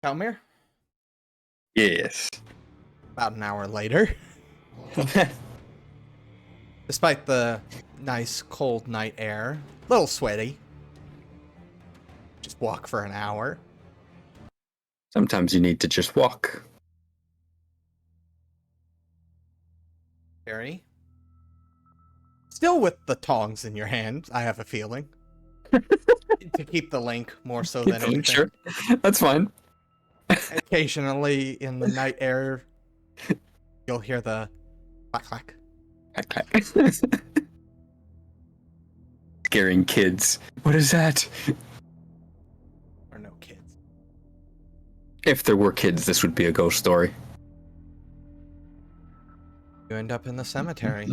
Kalmir, Yes. about an hour later. Despite the nice cold night air, a little sweaty. Just walk for an hour. Sometimes you need to just walk. Barry. Still with the tongs in your hand, I have a feeling. To keep the link more so than anything. Sure. That's fine. Occasionally in the night air, you'll hear the clack clack. Scaring kids. What is that? Or no kids. If there were kids, this would be a ghost story. You end up in the cemetery.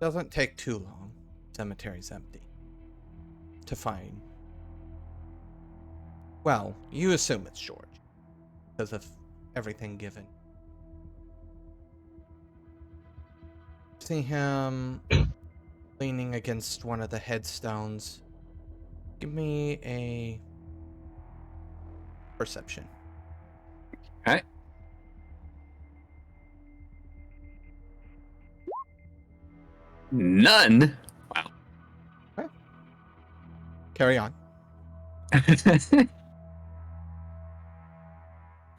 Doesn't take too long. Cemetery's empty. To find. Well, you assume it's George. Because of everything given. See him leaning against one of the headstones. Give me a perception. Okay. None? Wow. Okay. Carry on.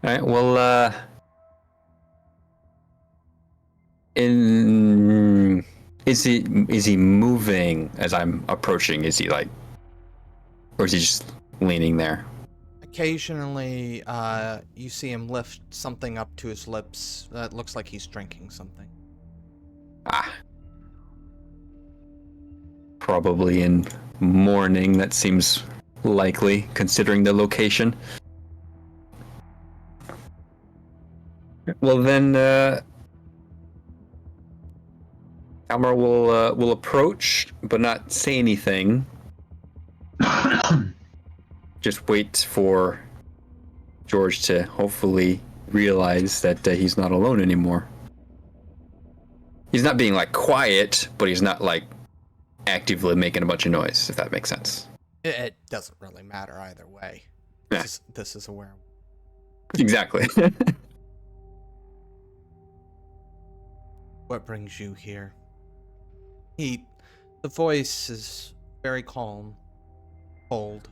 Alright, well, is he moving as I'm approaching? Is he like, or is he just leaning there? Occasionally, you see him lift something up to his lips. That looks like he's drinking something. Ah. Probably in mourning. That seems likely, considering the location. Well then, Kalmar will approach, but not say anything. Just wait for George to hopefully realize that he's not alone anymore. He's not being like quiet, but he's not like actively making a bunch of noise, if that makes sense. It doesn't really matter either way. Yeah. This is a werewolf. Exactly. What brings you here? The voice is very calm, cold.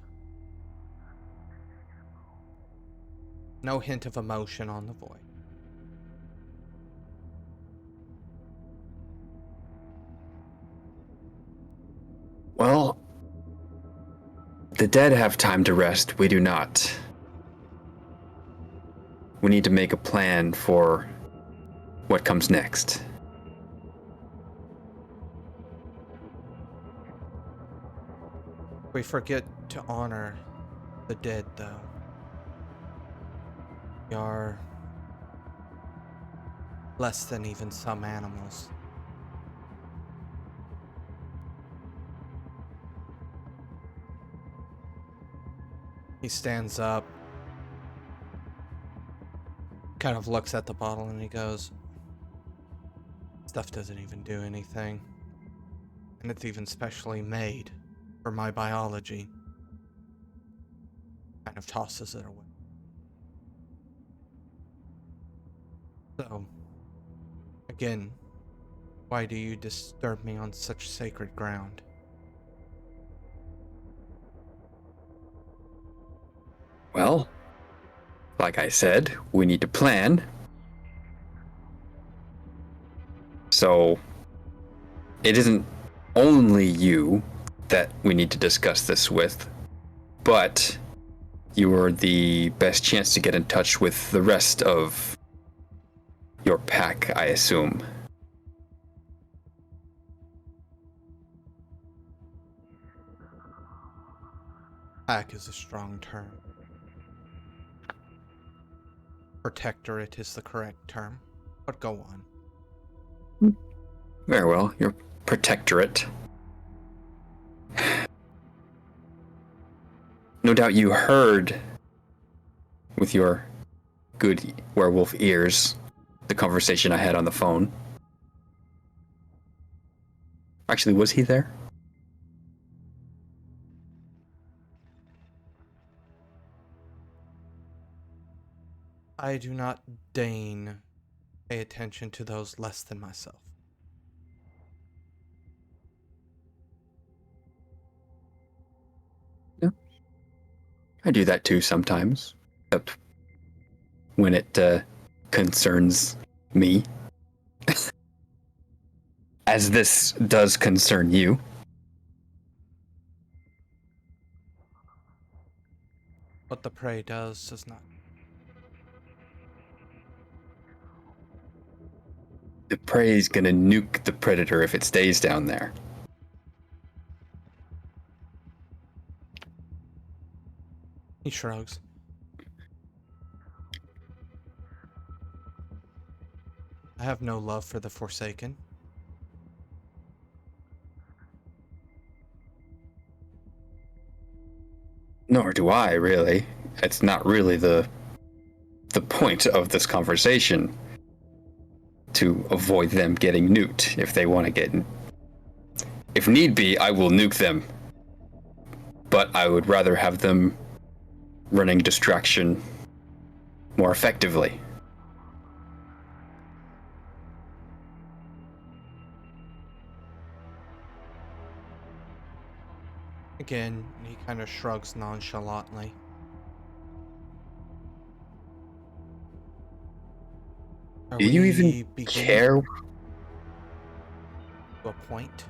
No hint of emotion on the voice. Well, the dead have time to rest. We do not. We need to make a plan for what comes next. We forget to honor the dead, though. We are less than even some animals. He stands up, kind of looks at the bottle, and he goes, "Stuff doesn't even do anything. And it's even specially made for my biology." Kind of tosses it away. So, again, why do you disturb me on such sacred ground? Well, like I said, we need to plan. So, it isn't only you that we need to discuss this with, but you are the best chance to get in touch with the rest of your pack, I assume. Pack is a strong term. Protectorate is the correct term, but go on. Very well, your protectorate. No doubt you heard, with your good werewolf ears, the conversation I had on the phone. Actually, was he there? I do not deign pay attention to those less than myself. Yeah. I do that too sometimes, except when it concerns me. As this does concern you. What the prey does not. The prey's gonna nuke the predator if it stays down there. He shrugs. I have no love for the Forsaken. Nor do I, really. It's not really the point of this conversation to avoid them getting nuked if they want to get... If need be, I will nuke them. But I would rather have them running distraction more effectively. Again, he kind of shrugs nonchalantly. Do you even care? To a point?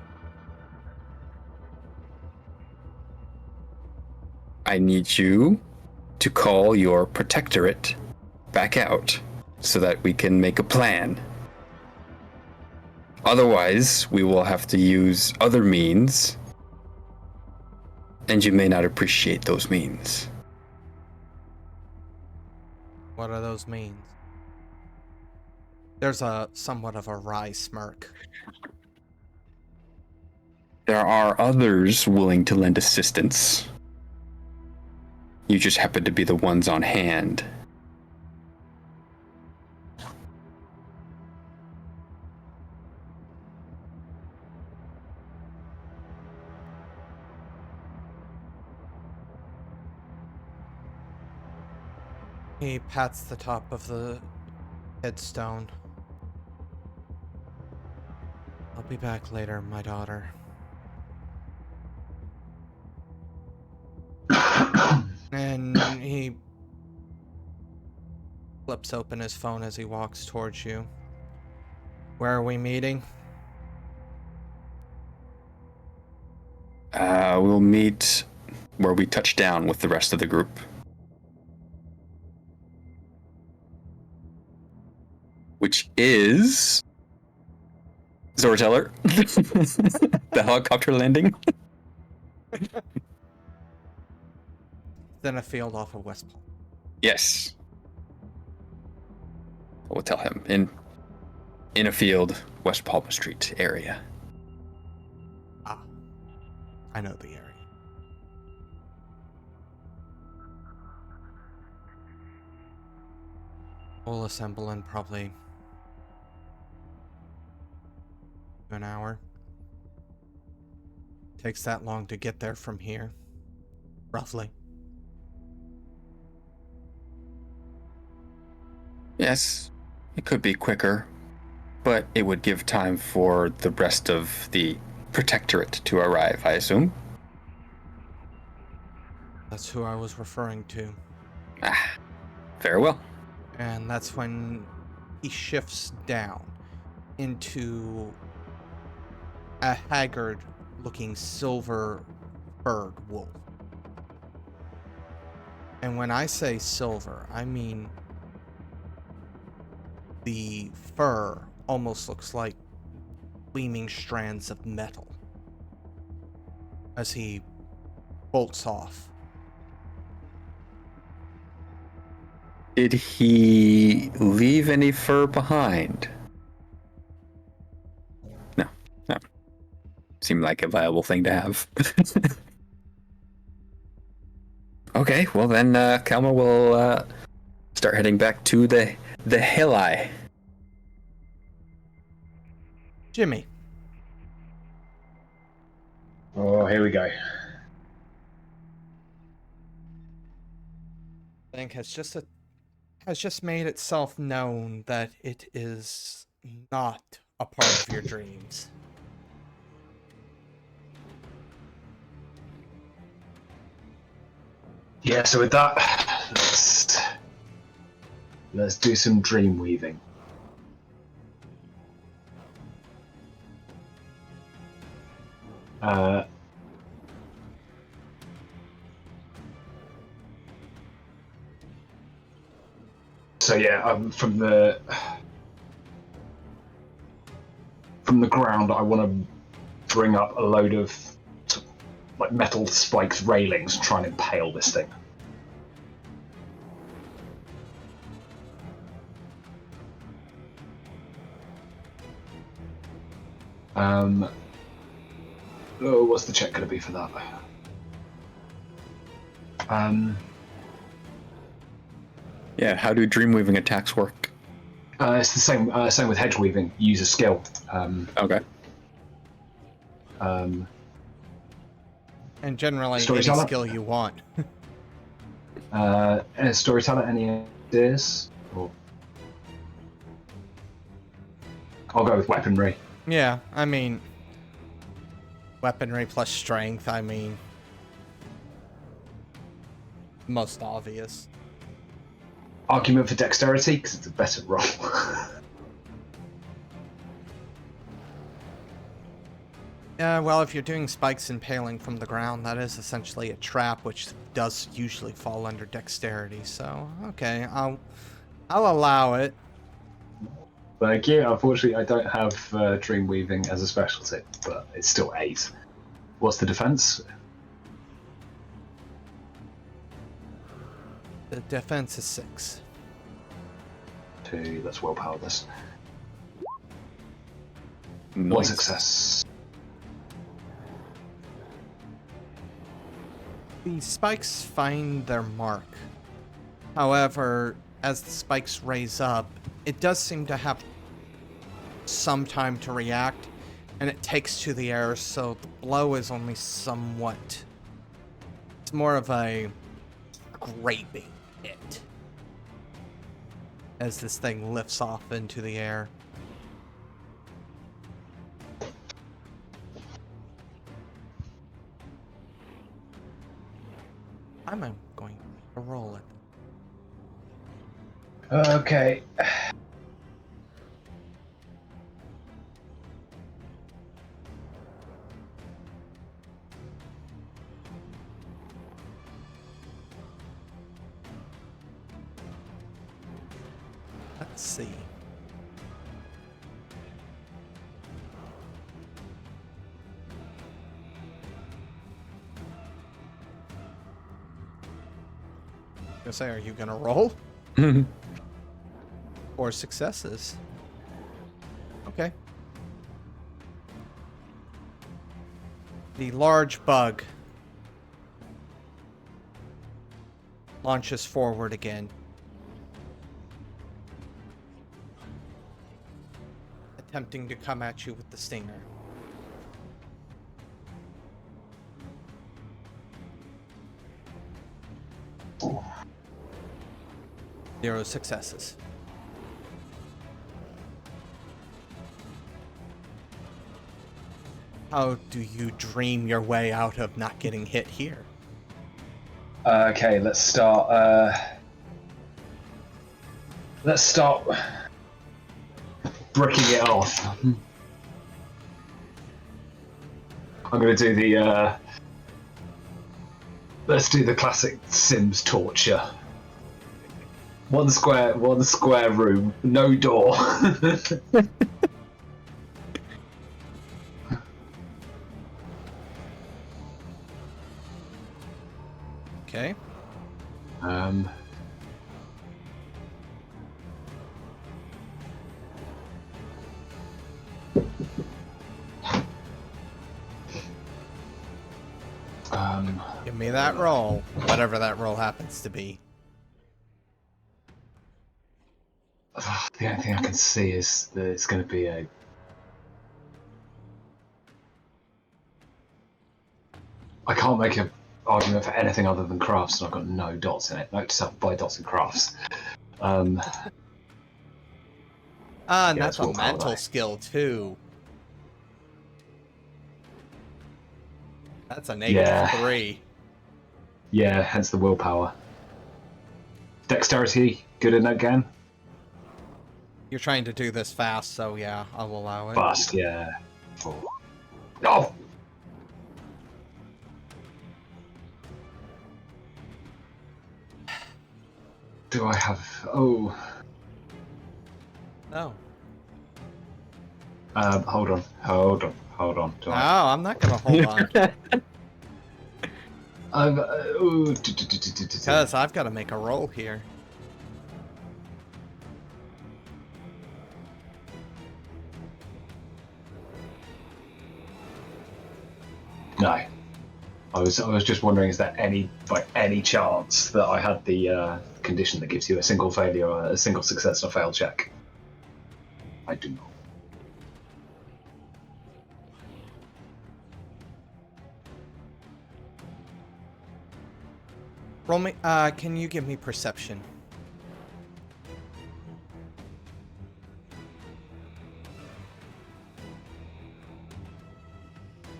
I need you to call your protectorate back out so that we can make a plan. Otherwise, we will have to use other means, and you may not appreciate those means. What are those means? There's a somewhat of a wry smirk. There are others willing to lend assistance. You just happen to be the ones on hand. He pats the top of the headstone. I'll be back later, my daughter. And he flips open his phone as he walks towards you. Where are we meeting? We'll meet where we touch down with the rest of the group. Which is... Storyteller. The helicopter landing. Then a field off of West Palm. Yes. We'll tell him. In a field, West Palm Street area. Ah. I know the area. We'll assemble in probably an hour. Takes that long to get there from here. Roughly. Yes, it could be quicker, but it would give time for the rest of the protectorate to arrive, I assume. That's who I was referring to. Ah, very well. And that's when he shifts down into a haggard-looking silver-furred wolf. And when I say silver, I mean the fur almost looks like gleaming strands of metal as he bolts off. Did he leave any fur behind? No. Seemed like a viable thing to have. Okay, well then, Kalmir will start heading back to the Heli. Jimmy. Oh, here we go. I think has just a has just made itself known that it is not a part of your dreams. Yeah, so with that, let's do some dream weaving. So yeah, from the ground, I want to bring up a load of like metal spiked railings and try and impale this thing. Oh, what's the check going to be for that? Yeah, how do dreamweaving attacks work? It's the same with hedge weaving. You use a skill. Okay. And generally, any Storyteller? skill you want. Storyteller, any ideas? Or... I'll go with weaponry. Yeah, I mean, weaponry plus strength, I mean, most obvious. Argument for dexterity, because it's a better roll. Yeah, well, if you're doing spikes impaling from the ground, that is essentially a trap, which does usually fall under dexterity. So, okay, I'll allow it. Thank you. Unfortunately, I don't have dream weaving as a specialty, but it's still 8. What's the defense? The defense is 6. 2. Let's willpower this. Nice. 1 success. The spikes find their mark. However, as the spikes raise up, it does seem to have some time to react, and it takes to the air, so the blow is only somewhat... It's more of a scraping hit as this thing lifts off into the air. I'm going to roll it. Okay. Let's see. Gonna say, are you gonna roll? 4 successes. Okay. The large bug launches forward again. Attempting to come at you with the stinger. Zero successes. How do you dream your way out of not getting hit here? Okay, let's start. Let's start bricking it off. I'm gonna do the. Let's do the classic Sims torture. One square room, no door. Okay. Give me that roll, whatever that roll happens to be. The only thing I can see is that it's going to be a. I can't make an argument for anything other than crafts, and I've got no dots in it. Note to self: buy dots in crafts. And And Yeah, that's it's a willpower mental die. skill, too. That's a Yeah. -3. yeah, hence the willpower. Dexterity, good in that game. You're trying to do this fast, so yeah, I'll allow it. Fast, yeah. 4. Oh! Do I have? Oh, No. hold on. Do No, I? I'm not gonna hold on. Ooh, Because I've got to make a roll here. No. I was just wondering, is there any chance that I had the condition that gives you a single failure, a single success, and a failed check? I do not. Roll me. Can you give me perception?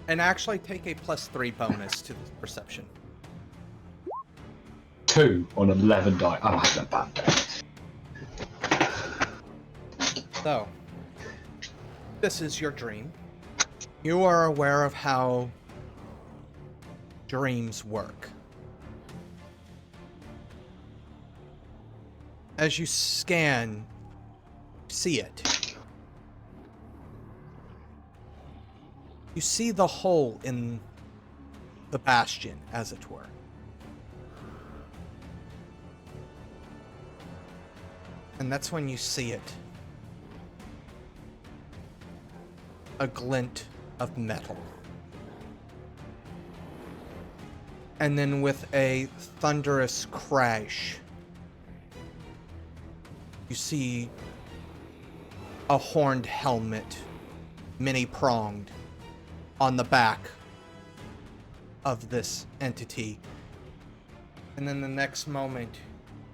And actually take a +3 bonus to the perception. 2 on 11 die. I'm having a bad day. So, this is your dream. You are aware of how dreams work. As you scan, see it. You see the hole in the bastion, as it were. And that's when you see it. A glint of metal. And then with a thunderous crash, you see a horned helmet, many-pronged, on the back of this entity. And then the next moment,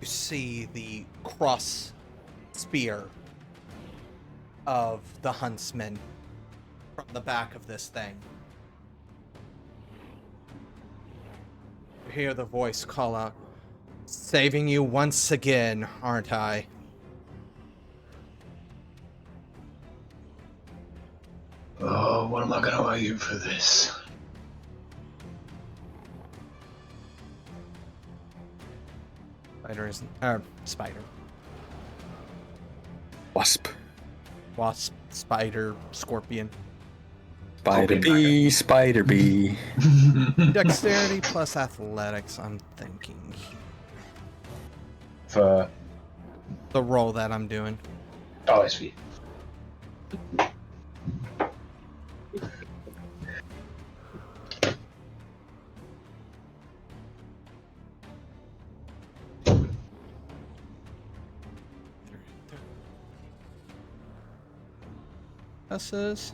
you see the cross spear of the huntsman from the back of this thing. You hear the voice call out, "Saving you once again, aren't I?" Oh, what am I going to owe you for this? Spider isn't. Spider. Wasp. Wasp, spider, scorpion. Spider bee, spider bee. Dexterity plus athletics, I'm thinking. For The roll that I'm doing. oh, it's for you. This is.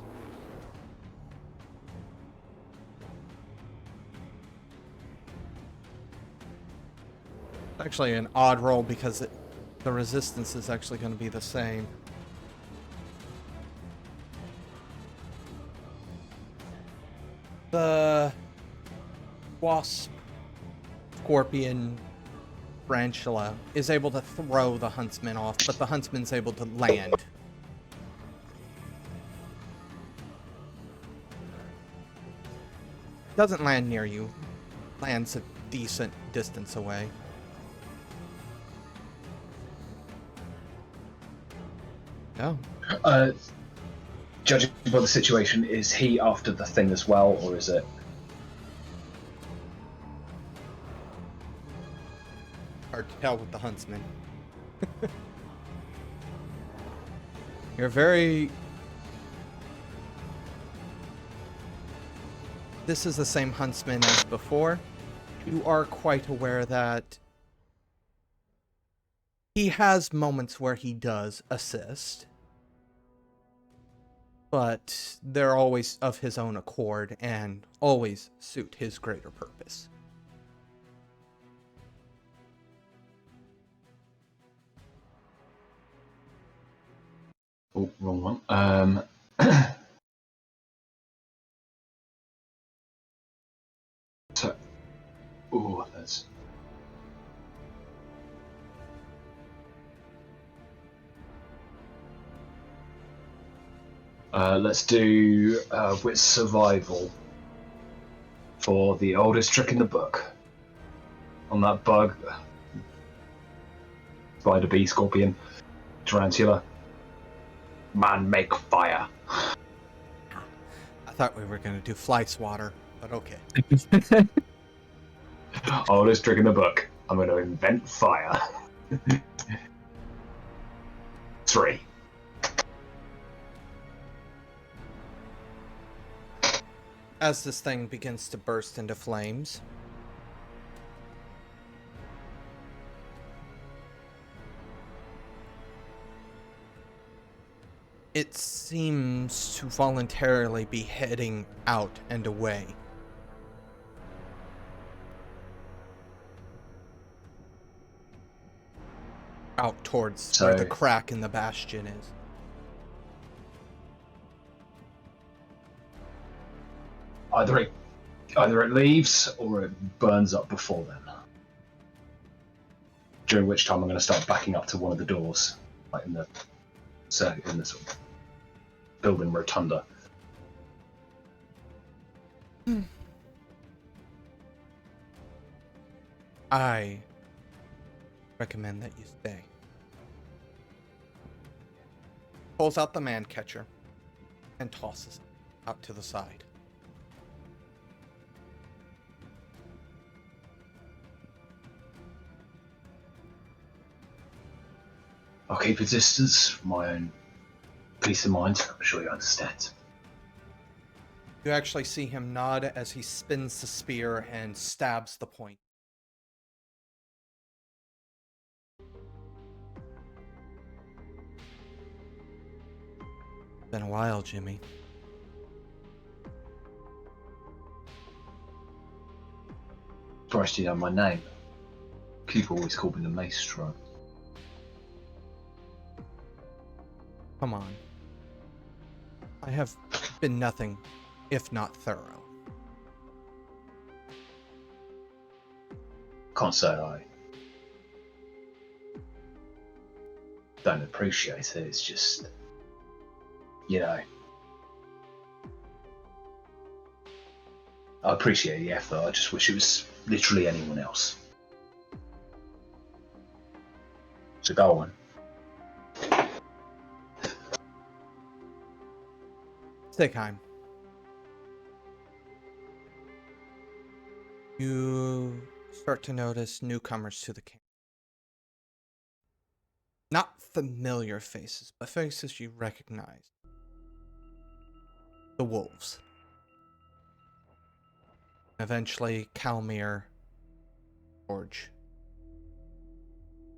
Actually an odd roll because the resistance is actually going to be the same. The wasp, scorpion, tarantula is able to throw the huntsman off, but the huntsman's able to land. Doesn't land near you. Lands a decent distance away. Oh. Judging by the situation, is he after the thing as well, or is it? Hard to tell with the huntsman. You're very... This is the same huntsman as before. You are quite aware that he has moments where he does assist, but they're always of his own accord and always suit his greater purpose. Oh, wrong one. So, oh, that's. Let's do with survival for the oldest trick in the book. On that bug, spider, bee, scorpion, tarantula. Man, make fire. I thought we were gonna do fly swatter, but okay. Oldest trick in the book. I'm going to invent fire. 3. As this thing begins to burst into flames, it seems to voluntarily be heading out and away. Out towards where the crack in the bastion is. Either it leaves or it burns up before then. During which time I'm going to start backing up to one of the doors, like in the sort of building rotunda. I recommend that you stay. Pulls out the man catcher and tosses it out to the side. I'll keep a distance for my own peace of mind. I'm sure you understand. You actually see him nod as he spins the spear and stabs the point. Been a while, Jimmy. Surprised you know my name. People always call me the Maestro. Come on. I have been nothing if not thorough. Can't say I don't appreciate it. It's just, you know, I appreciate the effort. I just wish it was literally anyone else. So go on. Seigheim. You start to notice newcomers to the camp. Not familiar faces, but faces you recognize. The wolves. Eventually, Kalmir, George.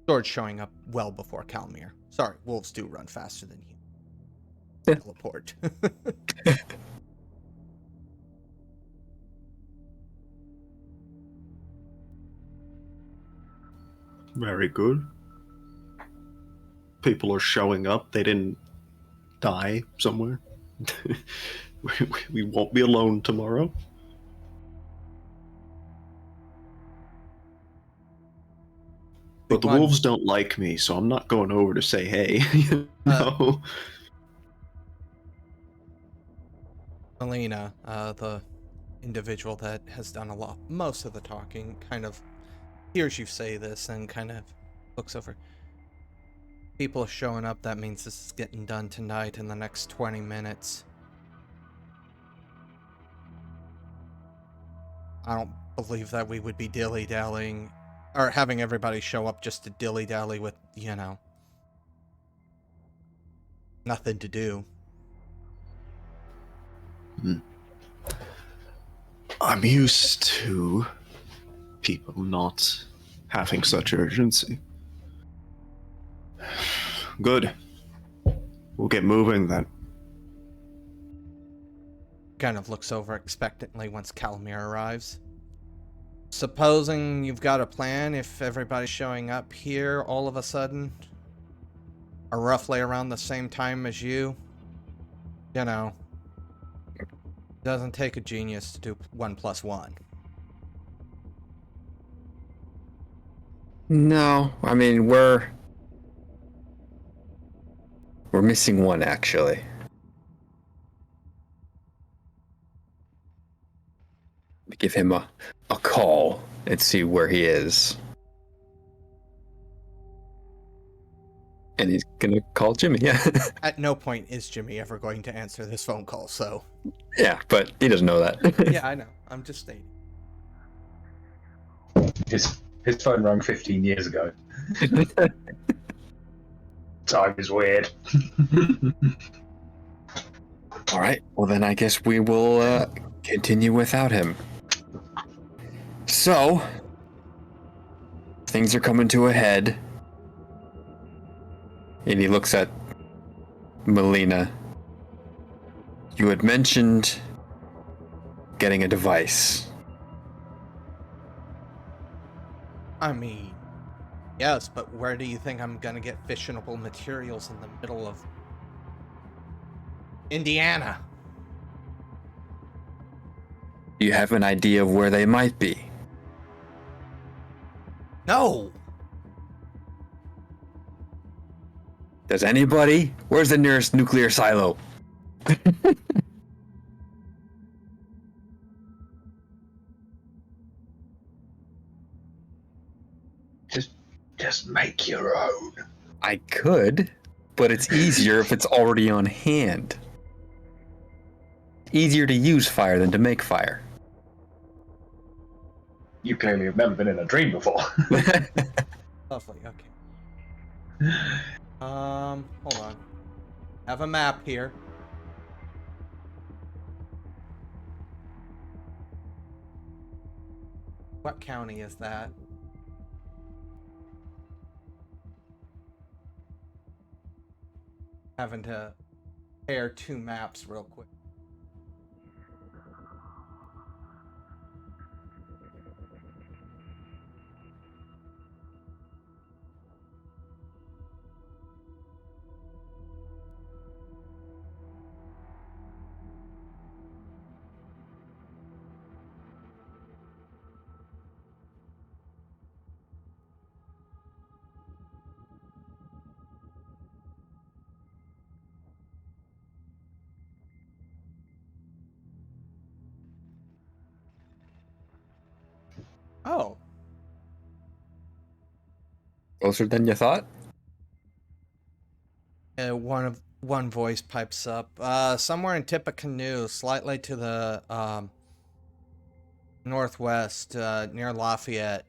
George showing up well before Kalmir. Sorry, wolves do run faster than you. Teleport. Very good. People are showing up. They didn't die somewhere. We won't be alone tomorrow. But the wolves don't like me, so I'm not going over to say hey. You know? Melina, the individual that has done most of the talking, kind of hears you say this and kind of looks over. People are showing up, that means this is getting done tonight in the next 20 minutes. I don't believe that we would be dilly-dallying, or having everybody show up just to dilly-dally with, you know, nothing to do. I'm used to people not having such urgency. Good. We'll get moving then. Kind of looks over expectantly once Kalmir arrives. Supposing you've got a plan if everybody's showing up here all of a sudden? are roughly around the same time as you, you know, doesn't take a genius to do 1 + 1. No, I mean we're missing one actually. Give him a call and see where he is. And he's gonna call Jimmy, yeah. At no point is Jimmy ever going to answer this phone call, so. Yeah, but he doesn't know that. Yeah, I know. I'm just stating. His phone rang 15 years ago. Time is weird. All right, well then I guess we will continue without him. So, things are coming to a head. And he looks at Melina. You had mentioned getting a device. I mean, yes, but where do you think I'm gonna get fissionable materials in the middle of Indiana? Do you have an idea of where they might be? No! Does anybody? Where's the nearest nuclear silo? Just make your own. I could, but it's easier if it's already on hand. Easier to use fire than to make fire. You clearly have never been in a dream before. Lovely, okay. Hold on. Have a map here. What county is that? Having to pair 2 maps real quick. Oh. Closer than you thought? One voice pipes up. Somewhere in Tippecanoe, slightly to the northwest, near Lafayette.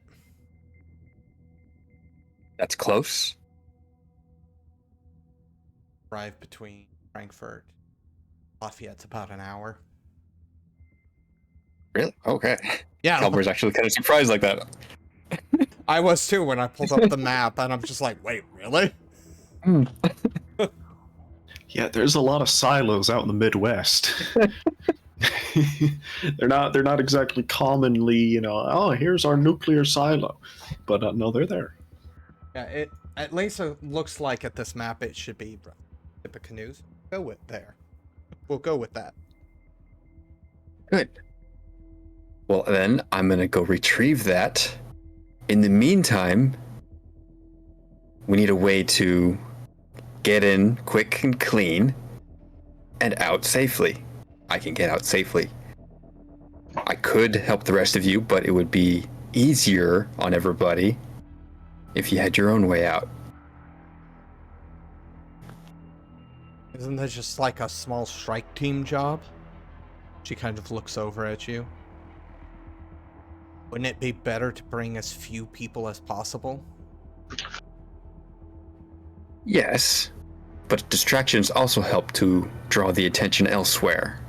That's close. Drive between Frankfurt. Lafayette's about an hour. Really? Okay. Yeah. Kalmir's actually kind of surprised like that. I was too when I pulled up the map, and I'm just like, wait, really? Yeah, there's a lot of silos out in the Midwest. they're not exactly commonly, oh, here's our nuclear silo. But no, they're there. Yeah, it at least it looks like at this map it should be Tippecanoes. Go with there. We'll go with that. Good. Well, then I'm going to go retrieve that. In the meantime, we need a way to get in quick and clean and out safely. I can get out safely. I could help the rest of you, but it would be easier on everybody if you had your own way out. Isn't that just like a small strike team job? She kind of looks over at you. Wouldn't it be better to bring as few people as possible? Yes, but distractions also help to draw the attention elsewhere.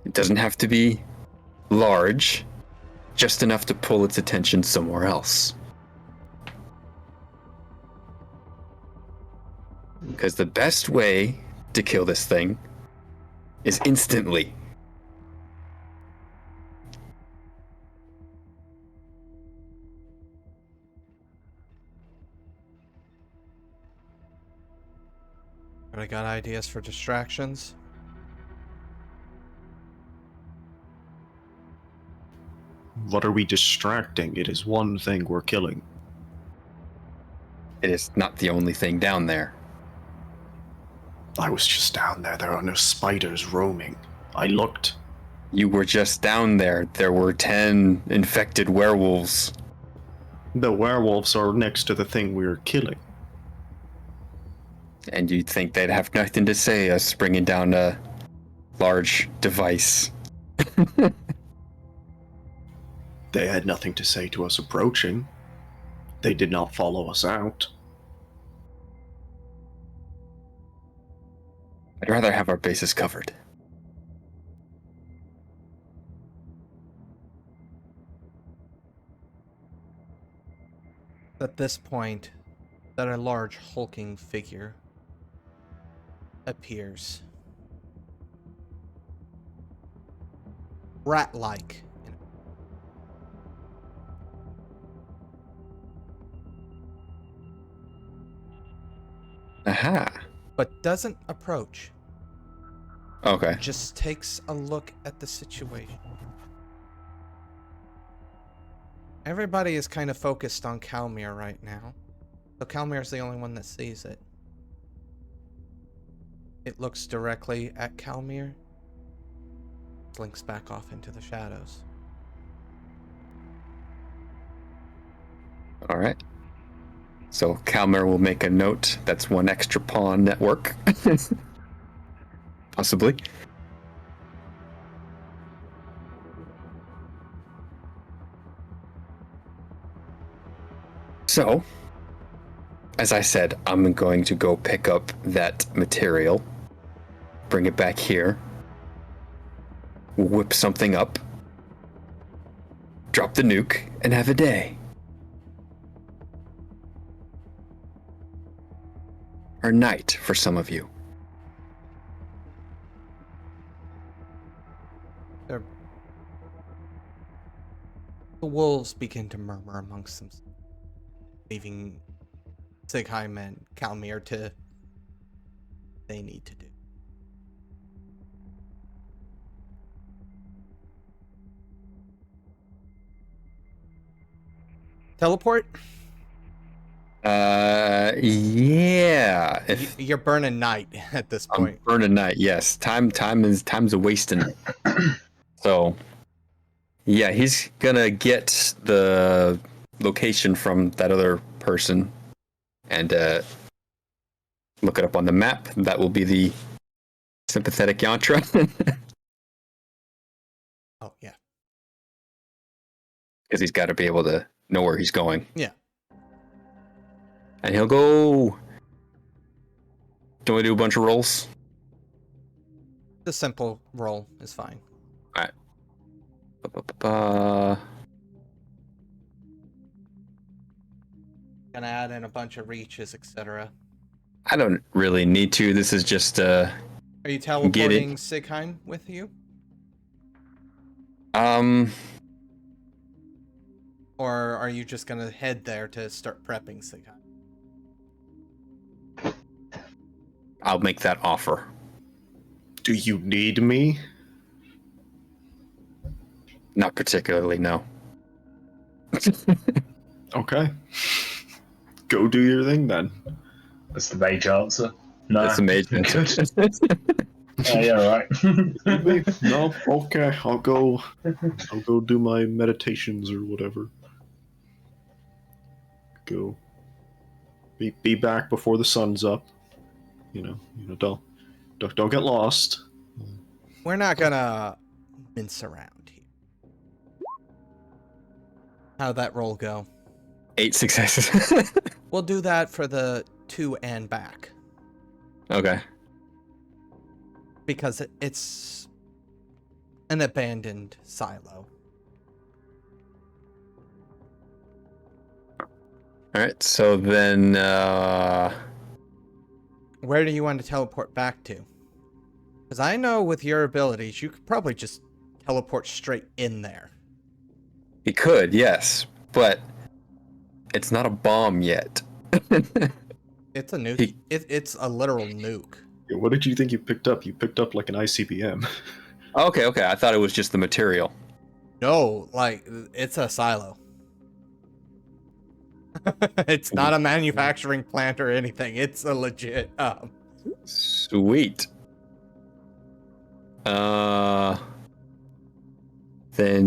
It doesn't have to be large, just enough to pull its attention somewhere else. Because the best way to kill this thing is instantly. Anybody got ideas for distractions? What are we distracting? It is one thing we're killing. It is not the only thing down there. I was just down there. There are no spiders roaming. I looked. You were just down there. There were 10 infected werewolves. The werewolves are next to the thing we're killing. And you'd think they'd have nothing to say us bringing down a large device. They had nothing to say to us approaching. They did not follow us out. I'd rather have our bases covered. At this point, that a large hulking figure appears. Rat-like. Aha. But doesn't approach. Okay. Just takes a look at the situation. Everybody is kind of focused on Kalmir right now. So Kalmir's the only one that sees it. It looks directly at Kalmir. Blinks back off into the shadows. All right. So Kalmir will make a note. That's one extra pawn network. Possibly. So, as I said, I'm going to go pick up that material, bring it back here, whip something up, drop the nuke, and have a day. Or night for some of you. The wolves begin to murmur amongst themselves, leaving Seigheim and Kalmir to they need to do. Teleport? Yeah. If You're burning night at this I'm point. burning night, yes. Time's a wasting. So, yeah, he's gonna get the location from that other person and look it up on the map. That will be the sympathetic yantra. Oh, yeah. Because he's got to be able to know where he's going. Yeah. And he'll go. Don't we do a bunch of rolls? The simple roll is fine. Alright. Gonna add in a bunch of reaches, etc. I don't really need to. This is just Are you teleporting Seigheim with you? Or are you just gonna head there to start prepping Seigheim? I'll make that offer. Do you need me? Not particularly, no. Okay. Go do your thing then. That's the mage answer. No, That's amazing. yeah, right. No, okay. I'll go do my meditations or whatever. Go. Be back before the sun's up. You know, don't get lost. We're not gonna mince around here. How'd that roll go? 8 successes. We'll do that for the 2 and back. Okay. Because it's an abandoned silo. Alright, so then, Where do you want to teleport back to? Because I know with your abilities, you could probably just teleport straight in there. he could, yes, but it's not a bomb yet. It's a nuke. It's a literal nuke. Yeah, what did you think you picked up? You picked up like an ICBM. Okay, I thought it was just the material. No, like, it's a silo. It's not a manufacturing plant or anything. It's a legit, Sweet. Then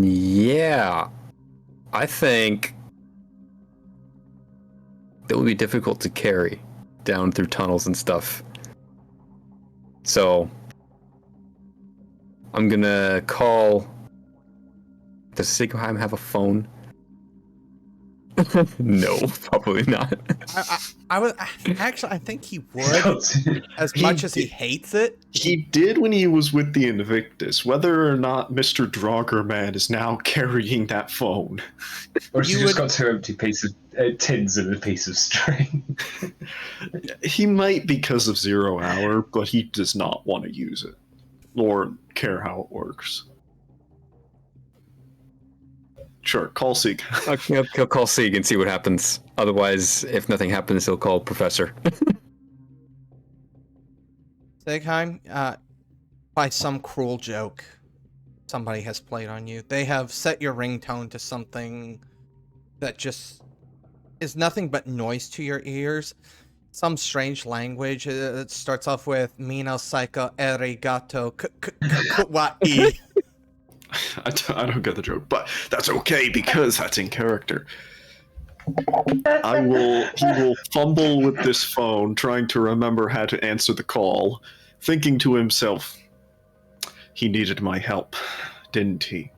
yeah, I think that would be difficult to carry down through tunnels and stuff. So I'm gonna call. Does Seigheim have a phone? No, probably not. I think he would, as much as he hates it. He did when he was with the Invictus. Whether or not Mr. Draugr is now carrying that phone. Or she just got two empty pieces, tins and a piece of string. He might because of 0 hour, but he does not want to use it or care how it works. Sure, call Sieg. Okay, he'll call Sieg and see what happens. Otherwise, if nothing happens, he'll call Professor. Seigheim, by some cruel joke somebody has played on you, they have set your ringtone to something that just is nothing but noise to your ears. Some strange language. It starts off with Mino Psycho Arigato Kawaii. I don't get the joke, but that's okay because that's in character. He will fumble with this phone, trying to remember how to answer the call, thinking to himself, he needed my help, didn't he?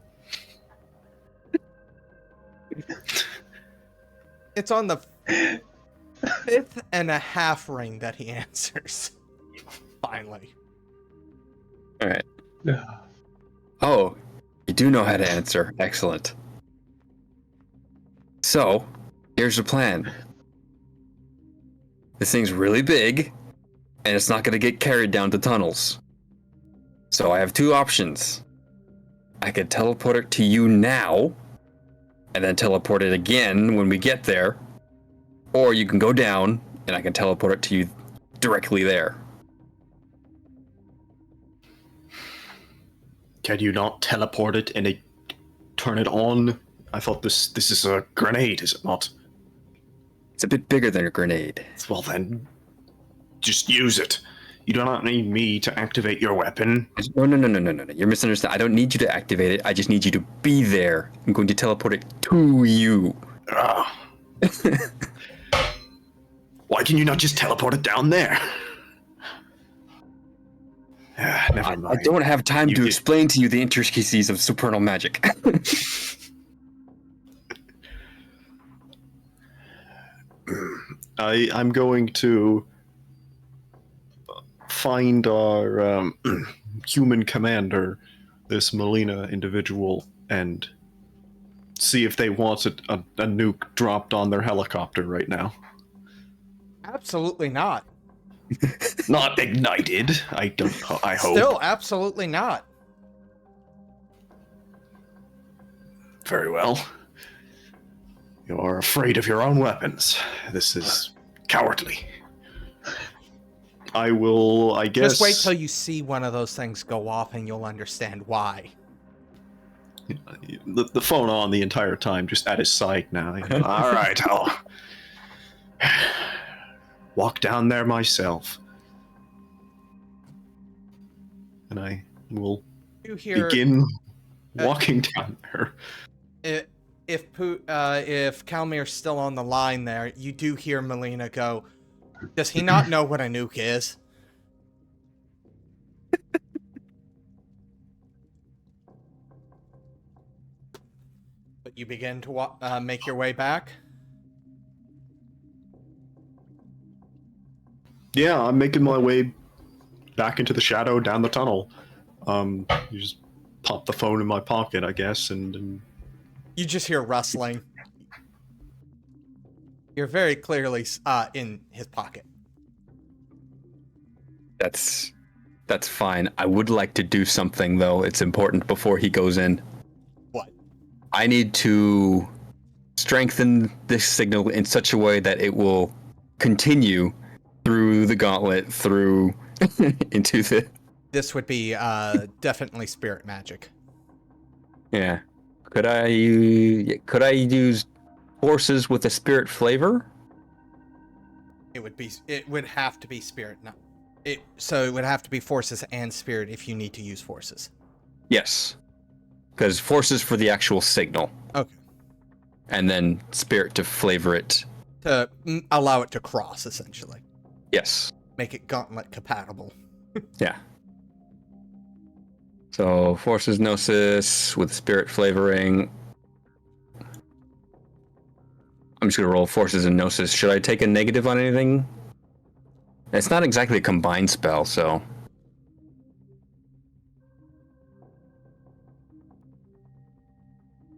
It's on the 5th and a half ring that he answers. Finally. All right. Oh, you do know how to answer. Excellent. So, here's the plan. This thing's really big, and it's not going to get carried down the tunnels. So I have two options. I could teleport it to you now, and then teleport it again when we get there. Or you can go down, and I can teleport it to you directly there. Can you not teleport it and turn it on? I thought this is a grenade, is it not? It's a bit bigger than a grenade. Well then, just use it. You do not need me to activate your weapon. No. You're misunderstanding. I don't need you to activate it. I just need you to be there. I'm going to teleport it to you. Why can you not just teleport it down there? Never mind. I don't have time to explain to you the intricacies of supernal magic. I'm going to find our human commander, this Melina individual, and see if they want a nuke dropped on their helicopter right now. Absolutely not. Not ignited. I hope. Still, absolutely not. Very well. You are afraid of your own weapons. This is cowardly. I guess... Just wait till you see one of those things go off and you'll understand why. The phone on the entire time, just at his side now. All right, I'll walk down there myself. And I will begin walking down there. If Kalmir's still on the line there, you do hear Melina go, does he not know what a nuke is? But you begin to make your way back? Yeah, I'm making my way back into the shadow down the tunnel. You just pop the phone in my pocket, I guess, and... You just hear rustling. You're very clearly in his pocket. That's fine. I would like to do something, though. It's important before he goes in. What? I need to strengthen this signal in such a way that it will continue through the gauntlet, through into the. This would be definitely spirit magic. Yeah. Could I use forces with a spirit flavor? It would have to be spirit. So it would have to be forces and spirit if you need to use forces. Yes. Because forces for the actual signal. Okay. And then spirit to flavor it. To allow it to cross, essentially. Yes. Make it gauntlet compatible. Yeah. So forces gnosis with spirit flavoring. I'm just gonna roll forces and gnosis. Should I take a negative on anything? It's not exactly a combined spell, so.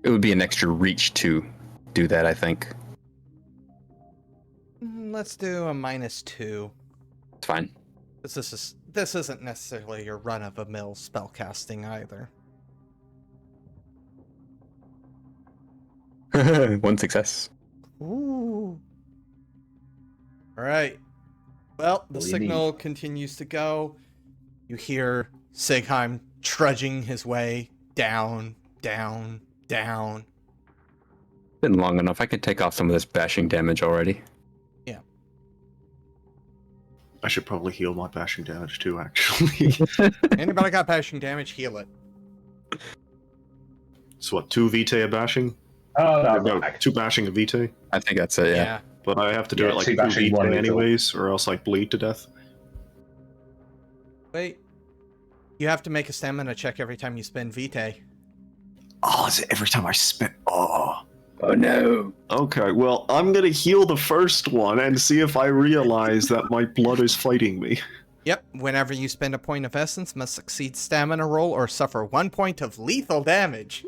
It would be an extra reach to do that, I think. Let's do a -2. It's fine. This isn't necessarily your run-of-the-mill spellcasting either. 1 success. Ooh. Alright. Well, the What do you signal continues to go. You hear Seigheim trudging his way down, down, down. Been long enough. I could take off some of this bashing damage already. Yeah. I should probably heal my bashing damage too, actually. Anybody got bashing damage, heal it. So what, 2 vitae of bashing? Oh, no, No, back. 2 bashing of vitae? I think that's it, yeah. But I have to do Yeah, it like 2 2 bashing, 1 vitae lethal. anyways, or else I bleed to death. Wait. You have to make a stamina check every time you spend vitae. Oh, is it every time I spit? Oh. Oh no. Okay, well, I'm gonna heal the first one and see if I realize that my blood is fighting me. Yep, whenever you spend a point of essence, must succeed stamina roll or suffer 1 point of lethal damage.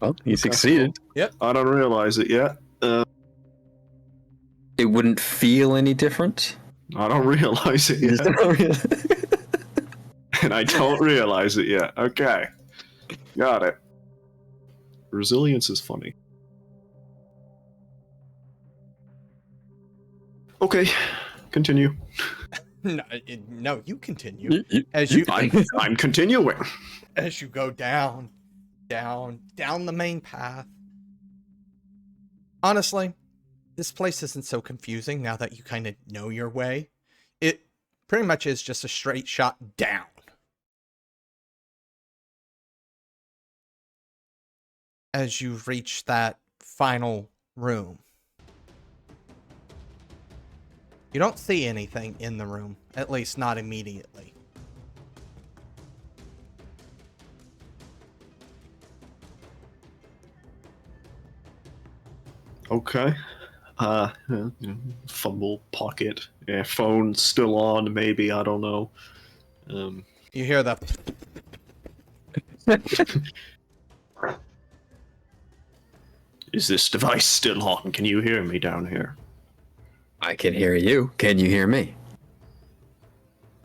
Well, you succeeded. I don't realize it yet. It wouldn't feel any different. I don't realize it yet. And I don't realize it yet. Okay. Got it. Resilience is funny. Okay, continue. No, you continue. As you I'm continuing. as you go down, down the main path. Honestly, this place isn't so confusing now that you kind of know your way. It pretty much is just a straight shot down. As you reach that final room. You don't see anything in the room, at least not immediately. Okay. Fumble, pocket. Yeah, phone still on, maybe, I don't know. You hear the... Is this device still on? Can you hear me down here? I can hear you. Can you hear me?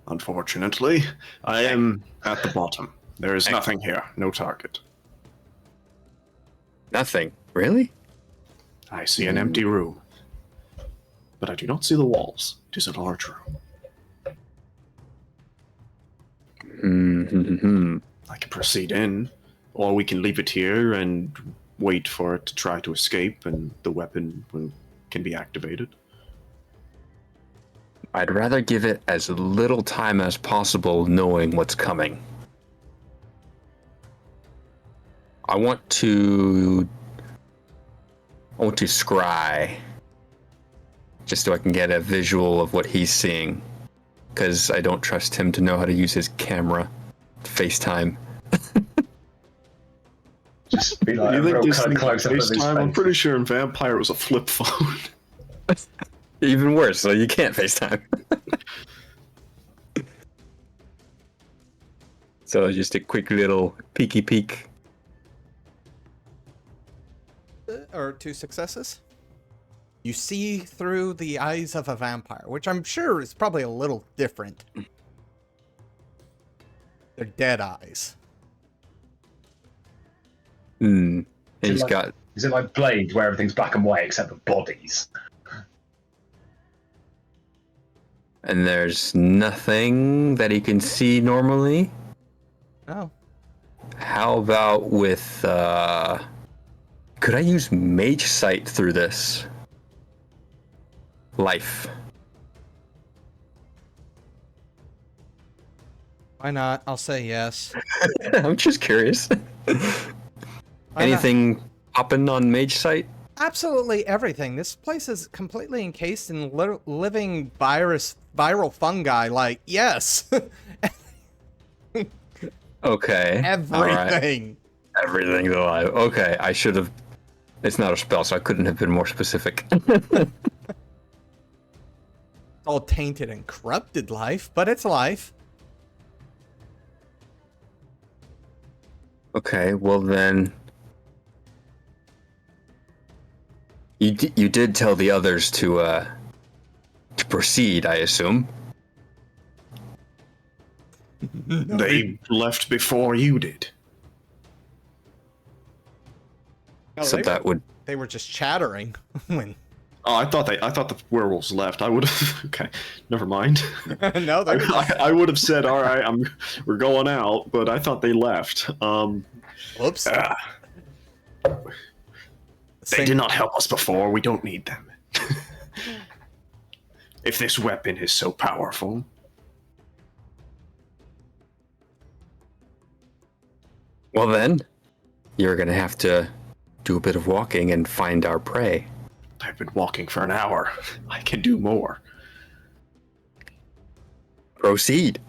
Unfortunately, I am at the bottom. There is nothing here. No target. Nothing. Really? I see an empty room. But I do not see the walls. It is a large room. Mm-hmm. I can proceed in, or we can leave it here and wait for it to try to escape and the weapon can be activated. I'd rather give it as little time as possible knowing what's coming. I want to scry, just so I can get a visual of what he's seeing, because I don't trust him to know how to use his camera. FaceTime. Just be like You a think real this kind thing of close up of his FaceTime? I'm face. pretty sure in Vampire it was a flip phone. Even worse, so you can't FaceTime. So just a quick little peeky peek. Or 2 successes. You see through the eyes of a vampire, which I'm sure is probably a little different. They're dead eyes. And Is he's it like- got Is it like Blade, where everything's black and white except for bodies? And there's nothing that he can see normally? No. How about with, could I use mage sight through this? Life. Why not? I'll say yes. I'm just curious. Why Anything popping on mage sight? Absolutely everything. This place is completely encased in living viral fungi. Like, yes. Okay. Everything. Right. Everything's alive. Okay, I should have... It's not a spell, so I couldn't have been more specific. All tainted and corrupted life, but it's life. Okay, well then... You did tell the others to proceed, I assume. They left before you did. No, So that would... They were just chattering when... Oh, I thought the werewolves left. I would have. Okay, never mind. No, they were just... I would have said, "All right, we're going out," but I thought they left. Whoops. They did not help us before. We don't need them. If this weapon is so powerful. Well then, you're gonna have to do a bit of walking and find our prey. I've been walking for an hour. I can do more. Proceed.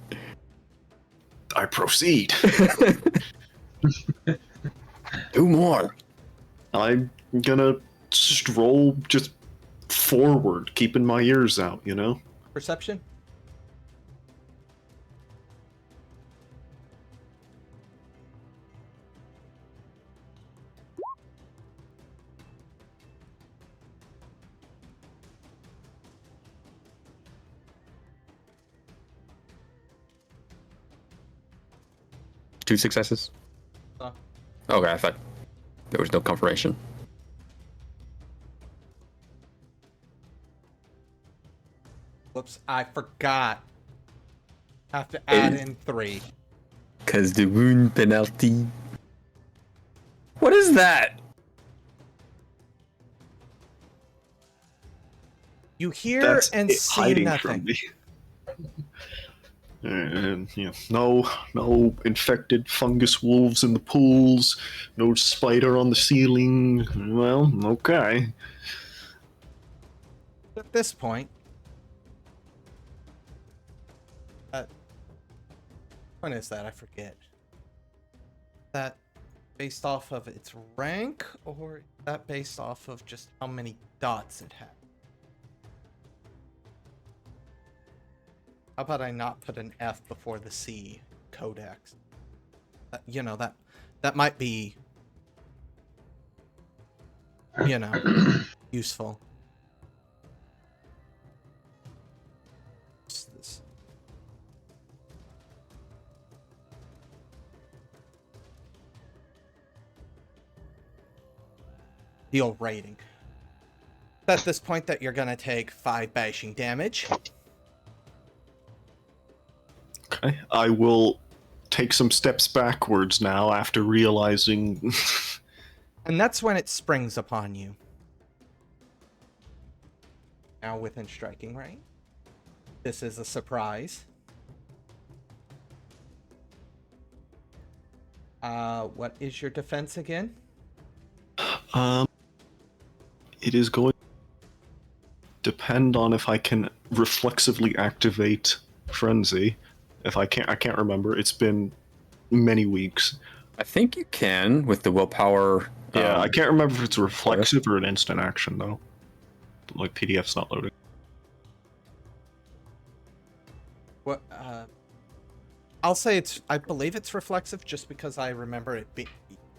I proceed. Do more. I'm gonna stroll just forward, keeping my ears out, you know? Perception? Two successes? Okay, I thought there was no confirmation. Whoops, I forgot. Have to add in 3. Cause the wound penalty. What is that? You hear That's and it see hiding nothing. from me. And no infected fungus wolves in the pools, no spider on the ceiling. Well, okay. At this point, when is that? I forget. That based off of its rank, or is that based off of just how many dots it had? How about I not put an F before the C codex? You know, that might be, you know, useful. What's this? Deal rating. At this point that you're gonna take 5 bashing damage. Okay. I will take some steps backwards now after realizing. And that's when it springs upon you. Now within striking range. This is a surprise. What is your defense again? It is going to depend on if I can reflexively activate Frenzy. If I can't remember. It's been many weeks. I think you can with the willpower. Yeah, I can't remember if it's reflexive or an instant action though. Like PDF's not loading. What? I'll say it's. I believe it's reflexive, just because I remember it be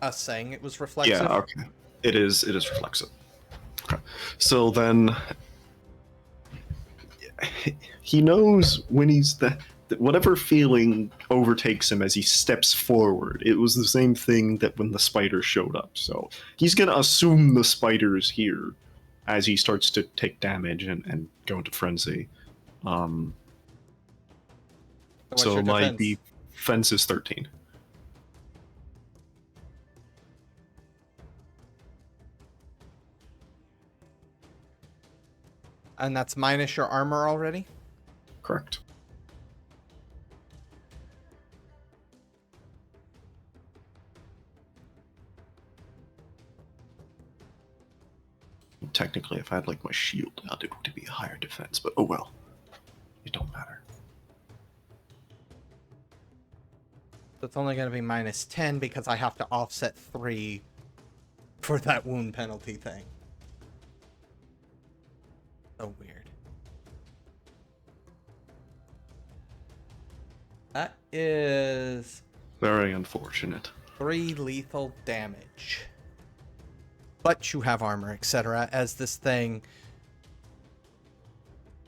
us saying it was reflexive. Yeah, okay. It is reflexive. Okay. So then he knows when he's whatever feeling overtakes him as he steps forward. It was the same thing that when the spider showed up. So he's gonna assume the spider is here as he starts to take damage and go into frenzy. What's So your my defense? defense is 13. And that's minus your armor already? Correct. Technically, if I had like my shield out, it would be a higher defense, but oh well. It don't matter. So it's only going to be minus 10 because I have to offset 3 for that wound penalty thing. So weird. That is Very unfortunate. 3 lethal damage. But you have armor, etc. As this thing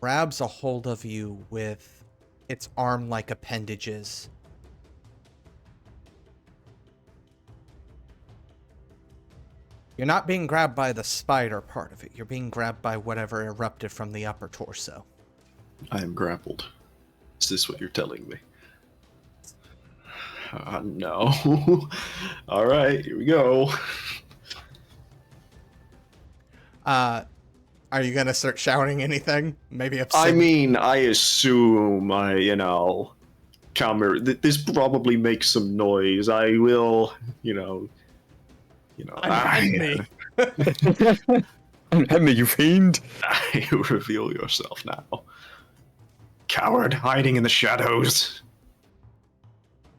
grabs a hold of you with its arm-like appendages. You're not being grabbed by the spider part of it. You're being grabbed by whatever erupted from the upper torso. I am grappled. Is this what you're telling me? No. Alright, here we go. Are you gonna start shouting anything? Maybe upset? I mean, I assume Kalmir, this probably makes some noise. I will, Unhand me. Unhand me, you fiend! I reveal yourself now. Coward hiding in the shadows.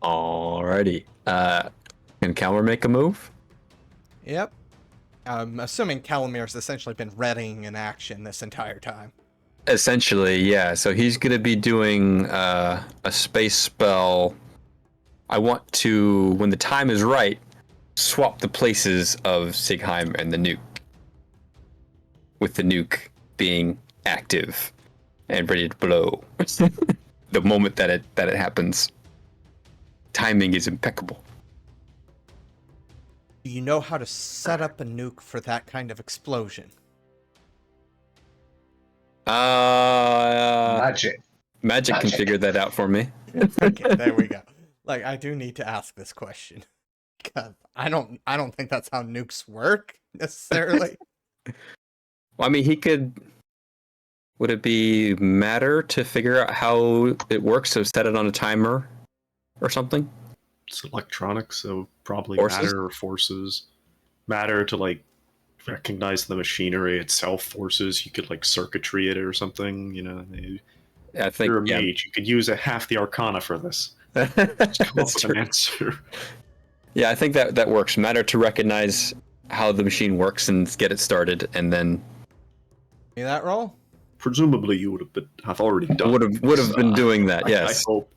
Alrighty. Can Kalmir make a move? Yep. I'm assuming Kalmir's essentially been readying an action this entire time. Essentially, yeah. So he's going to be doing a space spell. I want to, when the time is right, swap the places of Seigheim and the nuke. With the nuke being active and ready to blow. The moment that it happens. Timing is impeccable. Do you know how to set up a nuke for that kind of explosion? Magic. Magic can figure that out for me. Okay, there we go. Like, I do need to ask this question. Because I don't think that's how nukes work, necessarily. Well, I mean, he could... Would it be matter to figure out how it works, so set it on a timer or something? It's electronics, so probably Forces? matter or forces. Matter to like recognize the machinery itself. Forces, you could like circuitry it or something. I think You're a mage. You could use half the arcana for this. Just come up That's with true. an answer. Yeah, I think that works. Matter to recognize how the machine works and get it started, and then See that roll? Presumably, you would have already done. would have been doing that. Yes, I hope.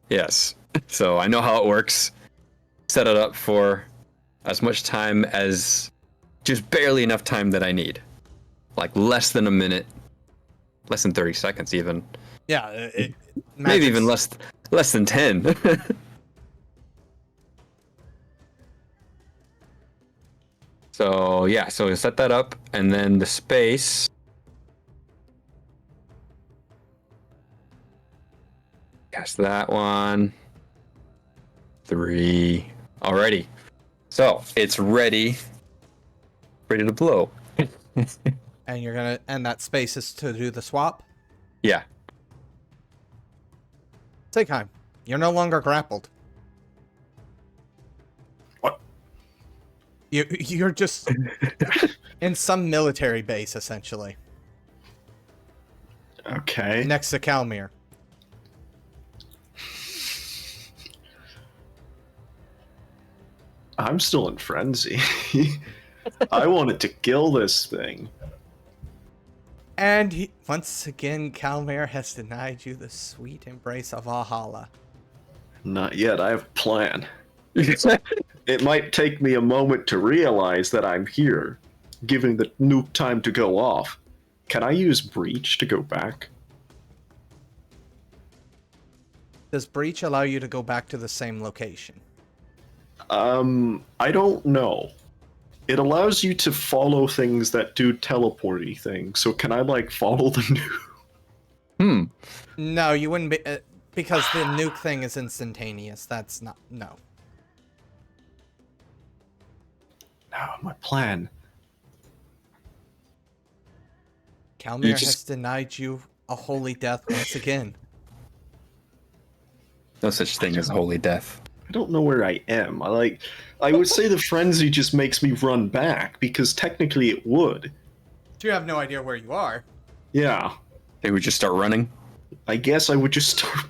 yes. So I know how it works. Set it up for as much time as, just barely enough time that I need, like less than a minute, less than 30 seconds, even. Yeah, Maybe even less than 10. So yeah, so set that up, and then the space. Cast that one. 3. Alrighty. So it's ready to blow. And you're gonna, and that space is to do the swap? Yeah. Seigheim, you're no longer grappled. What? You're just in some military base, essentially, Okay. next to Kalmir. I'm still in frenzy. I wanted to kill this thing. And once again, Kalmir has denied you the sweet embrace of Valhalla. Not yet. I have a plan. It might take me a moment to realize that I'm here, giving the nuke time to go off. Can I use Breach to go back? Does Breach allow you to go back to the same location? I don't know. It allows you to follow things that do teleporty things, so can I, like, follow the nuke? No, you wouldn't be because the nuke thing is instantaneous. That's not no. Now, my plan. Kalmir just- has denied you a holy death once again. No such thing as holy death. I don't know where I am. I would say the frenzy just makes me run back, because technically it would. You have no idea where you are. Yeah. They would just start running. I guess I would just start.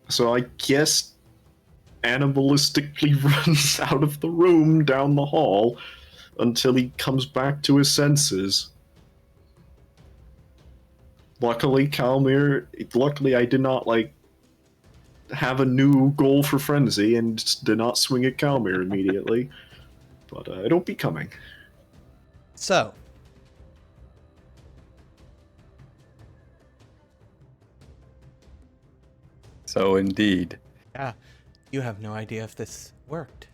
So I guess animalistically runs out of the room down the hall until he comes back to his senses. Luckily, luckily I did not, have a new goal for frenzy and did not swing at Kalmir immediately. But it'll be coming. So, So indeed. yeah, you have no idea if this worked.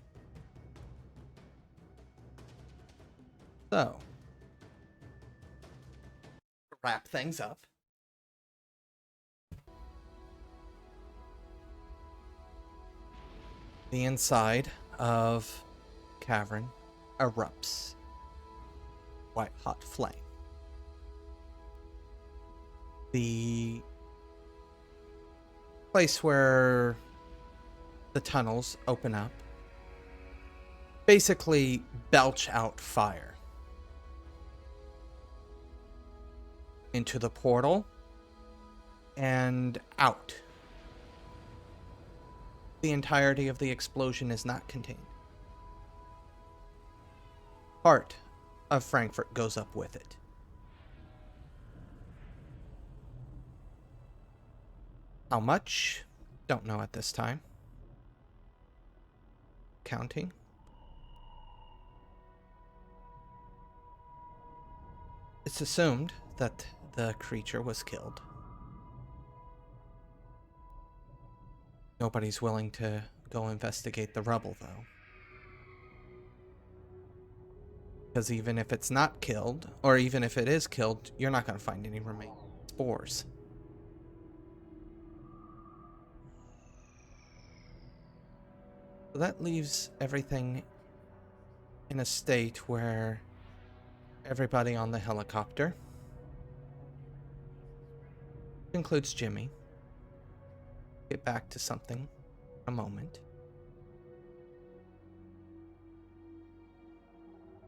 So, to wrap things up. The inside of cavern erupts. White hot flame. The place where the tunnels open up basically belch out fire into the portal and out. The entirety of the explosion is not contained. Part of Frankfurt goes up with it. How much? Don't know at this time. Counting. It's assumed that the creature was killed. Nobody's willing to go investigate the rubble, though. Because even if it's not killed, or even if it is killed, you're not going to find any remaining spores. So that leaves everything in a state where everybody on the helicopter, includes Jimmy, get back to something in a moment.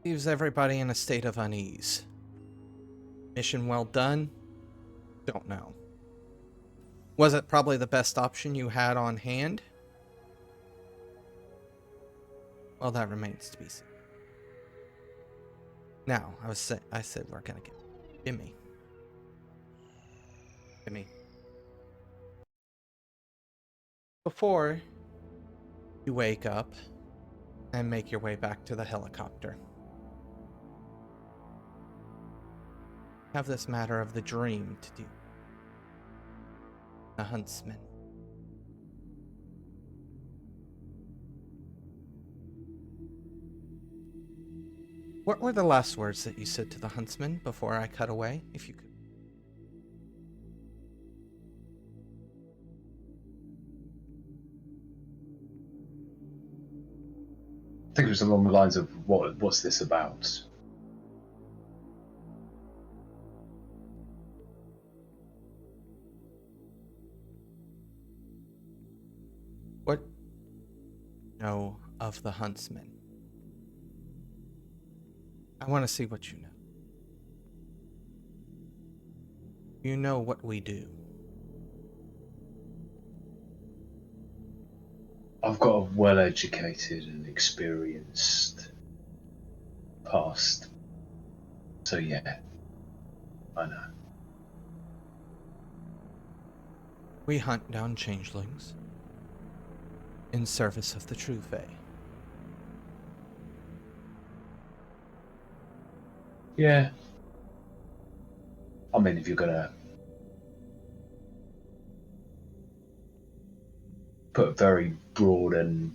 Leaves everybody in a state of unease. Mission well done? Don't know. Was it probably the best option you had on hand? Well, that remains to be seen. Now, I said we're gonna get Jimmy. Jimmy. Before you wake up and make your way back to the helicopter, have this matter of the dream to do. The huntsman. What were the last words that you said to the huntsman before I cut away, if you could? I think it was along the lines of, what's this about? What you know of the huntsman? I want to see what you know. You know what we do. I've got a well-educated and experienced past. So yeah, I know. We hunt down changelings in service of the true Fae. Yeah. I mean, if you're gonna put a very broad and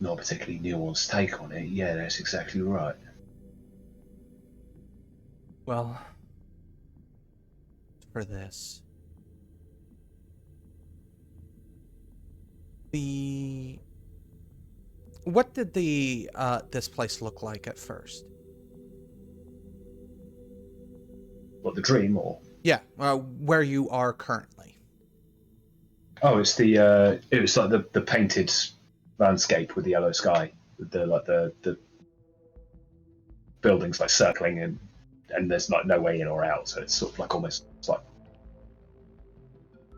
not particularly nuanced take on it, yeah, that's exactly right. Well, for this. What did this place look like at first? What, the dream or? Yeah, where you are currently. Oh, it's it was like the painted landscape with the yellow sky, with the buildings like circling in, and there's like no way in or out, so it's sort of like almost like.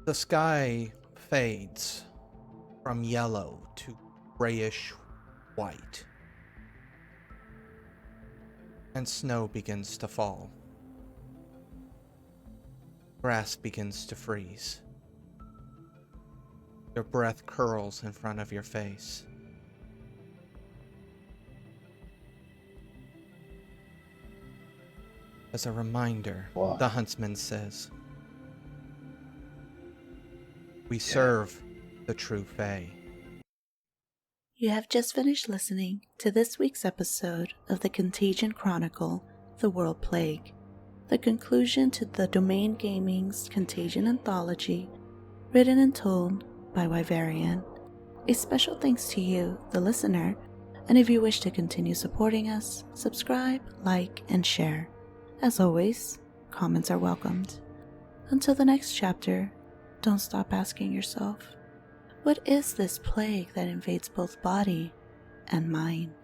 The sky fades from yellow to grayish white, and snow begins to fall. Grass begins to freeze. Your breath curls in front of your face. As a reminder, What? the huntsman says, "We serve the true Fae." You have just finished listening to this week's episode of the Contagion Chronicle, The World Plague, the conclusion to the Domain Gaming's Contagion Anthology, written and told by Wyverian. A special thanks to you, the listener, and if you wish to continue supporting us, subscribe, like, and share. As always, comments are welcomed. Until the next chapter, don't stop asking yourself, what is this plague that invades both body and mind?